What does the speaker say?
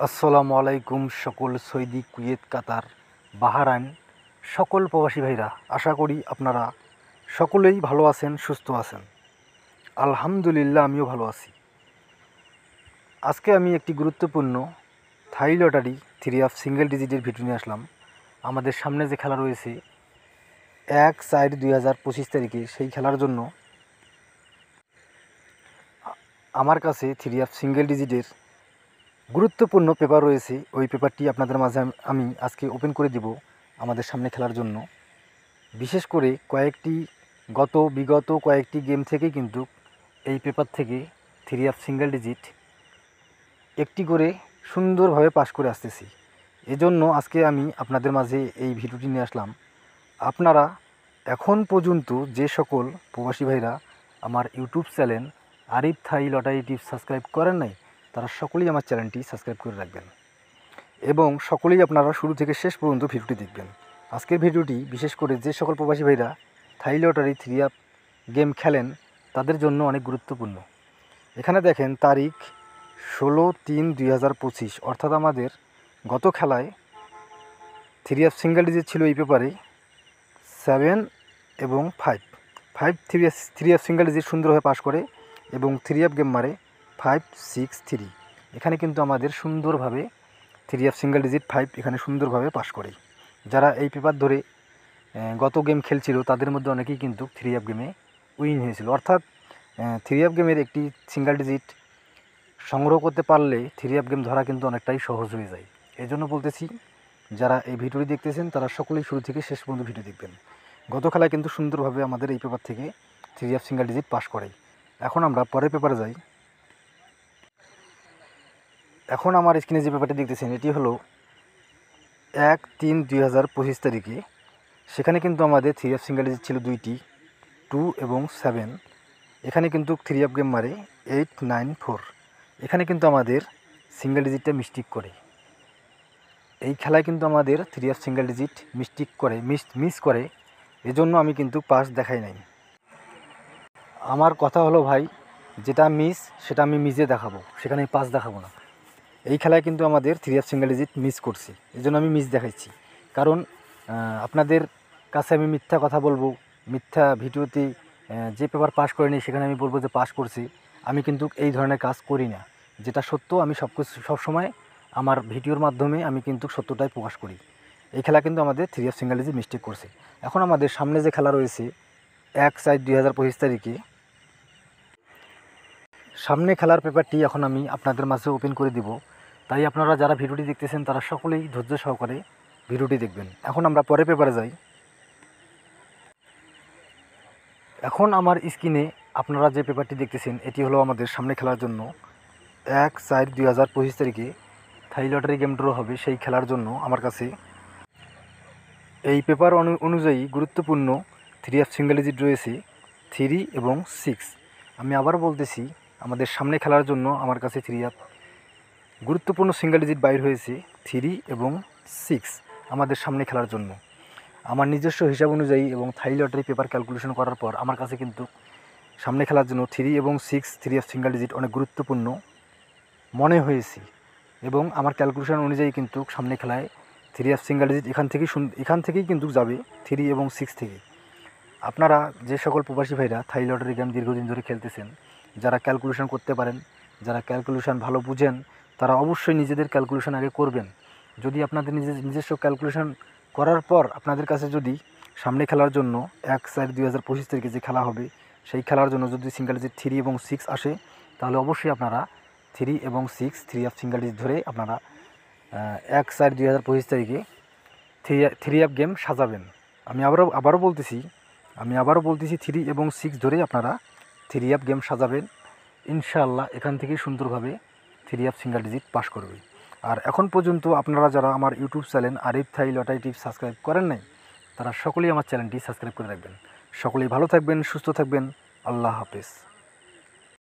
আসসালামু আলাইকুম সকল সৌদি, কুয়েত, কাতার, বাহরাইন সকল প্রবাসী ভাইরা, আশা করি আপনারা সকলেই ভালো আছেন, সুস্থ আছেন। আলহামদুলিল্লাহ, আমিও ভালো আছি। আজকে আমি একটি গুরুত্বপূর্ণ থাই লটারি 3 সিঙ্গেল ডিজিটের ভিডিও নিয়ে আসলাম। আমাদের সামনে যে খেলা রয়েছে 1/4/2025 তারিখে, সেই খেলার জন্য আমার কাছে 3 সিঙ্গেল ডিজিটের গুরুত্বপূর্ণ পেপার রয়েছে। ওই পেপারটি আপনাদের মাঝে আমি আজকে ওপেন করে দেব আমাদের সামনে খেলার জন্য। বিশেষ করে বিগত কয়েকটি গেম থেকে কিন্তু এই পেপার থেকে 3 সিঙ্গেল ডিজিট একটি করে সুন্দরভাবে পাস করে আসতেছি। এজন্য আজকে আমি আপনাদের মাঝে এই ভিডিওটি নিয়ে আসলাম। আপনারা এখন পর্যন্ত যে সকল প্রবাসী ভাইরা আমার ইউটিউব চ্যানেল আরিফ থাই লটারি টিপস সাবস্ক্রাইব করেন নাই, তারা সকলেই আমার চ্যানেলটি সাবস্ক্রাইব করে রাখবেন এবং সকলেই আপনারা শুরু থেকে শেষ পর্যন্ত ভিডিওটি দেখবেন। আজকের ভিডিওটি বিশেষ করে যে সকল প্রবাসী ভাইরা থাই লটারি 3 গেম খেলেন তাদের জন্য অনেক গুরুত্বপূর্ণ। এখানে দেখেন তারিখ 16/3/2025, অর্থাৎ আমাদের গত খেলায় 3 সিঙ্গেল ডিজিট ছিল এই পেপারে 7 এবং 5। 3 সিঙ্গেল ডিজিট সুন্দরভাবে পাস করে এবং 3 গেম মারে 5, 6, 3। এখানে কিন্তু আমাদের সুন্দরভাবে 3 সিঙ্গেল ডিজিট 5 এখানে সুন্দরভাবে পাস করে। যারা এই পেপার ধরে গত গেম খেলছিল তাদের মধ্যে অনেকেই কিন্তু 3 গেমে উইন হয়েছিল। অর্থাৎ 3 গেমের একটি সিঙ্গেল ডিজিট সংগ্রহ করতে পারলে 3 গেম ধরা কিন্তু অনেকটাই সহজ হয়ে যায়। এই জন্য বলতেছি, যারা এই ভিডিওটি দেখতেছেন তারা সকলেই শুরু থেকে শেষ পর্যন্ত ভিডিও দেখবেন। গত খেলায় কিন্তু সুন্দরভাবে আমাদের এই পেপার থেকে 3 সিঙ্গেল ডিজিট পাস করে। এখন আমরা পরের পেপারে যাই। এখন আমার স্ক্রিনে যে পেপারটি দেখতেছেন এটি হলো 1/3/2025 তারিখে। সেখানে কিন্তু আমাদের 3 সিঙ্গেল ডিজিট ছিল 2টি, 2 এবং 7। এখানে কিন্তু 3 গেম মারে 8, 9, 4। এখানে কিন্তু আমাদের সিঙ্গেল ডিজিটটা মিস্টেক করে। এই খেলায় কিন্তু আমাদের 3 সিঙ্গেল ডিজিট মিস করে। এজন্য আমি কিন্তু পাস দেখাই নাই। আমার কথা হলো ভাই, যেটা মিস সেটা আমি মিসে দেখাবো, সেখানে পাস দেখাবো না। এই খেলায় কিন্তু আমাদের 3 সিঙ্গেল ডিজিট মিস করছি, এই জন্য আমি মিস দেখাচ্ছি। কারণ আপনাদের কাছে আমি মিথ্যা কথা বলবো, মিথ্যা ভিডিওতে যে পেপার পাস করেনি সেখানে আমি বলবো যে পাস করছি। আমি কিন্তু এই ধরনের কাজ করি না। যেটা সত্য আমি সবসময় আমার ভিডিওর মাধ্যমে আমি কিন্তু সত্যটাই প্রকাশ করি। এই খেলা কিন্তু আমাদের 3 সিঙ্গেল ডিজিট মিস্টেক করছে। এখন আমাদের সামনে যে খেলা রয়েছে 1/4/2025 তারিখে, সামনে খেলার পেপারটি এখন আমি আপনাদের মাঝে ওপেন করে দিব। তাই আপনারা যারা ভিডিওটি দেখতেছেন তারা সকলেই ধৈর্য সহকারে ভিডিওটি দেখবেন। এখন আমরা পরের পেপারে যাই। এখন আমার স্ক্রিনে আপনারা যে পেপারটি দেখতেছেন এটি হলো আমাদের সামনে খেলার জন্য 1/4/2025 তারিখে থাই লটারি গেম ড্র হবে। সেই খেলার জন্য আমার কাছে এই পেপার অনুযায়ী গুরুত্বপূর্ণ 3 সিঙ্গেল ডিজিট রয়েছে 3 এবং 6। আমি আবার বলতেছি, আমাদের সামনে খেলার জন্য আমার কাছে 3 গুরুত্বপূর্ণ সিঙ্গেল ডিজিট বাইর হয়েছে 3 এবং 6 আমাদের সামনে খেলার জন্য। আমার নিজস্ব হিসাব অনুযায়ী এবং থাই লটারি পেপার ক্যালকুলেশন করার পর আমার কাছে কিন্তু সামনে খেলার জন্য 3 এবং 6 3 সিঙ্গেল ডিজিট অনেক গুরুত্বপূর্ণ মনে হয়েছে এবং আমার ক্যালকুলেশন অনুযায়ী কিন্তু সামনে খেলায় 3 সিঙ্গেল ডিজিট এখান থেকেই কিন্তু যাবে 3 এবং 6 থেকে। আপনারা যে সকল প্রবাসী ভাইরা থাই লটারি গেম দীর্ঘদিন ধরে খেলতেছেন, যারা ক্যালকুলেশন করতে পারেন, যারা ক্যালকুলেশন ভালো বুঝেন, তারা অবশ্যই নিজেদের ক্যালকুলেশন আগে করবেন। যদি আপনাদের নিজস্ব ক্যালকুলেশন করার পর আপনাদের কাছে যদি সামনে খেলার জন্য 1/4/2025 তারিখে যে খেলা হবে সেই খেলার জন্য যদি সিঙ্গেল ডিজিট 3 এবং 6 আসে, তাহলে অবশ্যই আপনারা 3 এবং 6 3 সিঙ্গেল ডিজিট ধরে আপনারা 1/4/2025 তারিখে 3 গেম সাজাবেন। আমি আবারও বলতেছি 3 এবং 6 ধরে আপনারা 3 গেম সাজাবেন। ইনশাআল্লাহ এখান থেকেই সুন্দরভাবে 3 সিঙ্গেল ডিজিট পাস করবে। আর এখন পর্যন্ত আপনারা যারা আমার ইউটিউব চ্যানেল আরিফ থাই লটারি টিপস সাবস্ক্রাইব করেন নাই, তারা সকলেই আমার চ্যানেলটি সাবস্ক্রাইব করে রাখবেন। সকলেই ভালো থাকবেন, সুস্থ থাকবেন। আল্লাহ হাফেজ।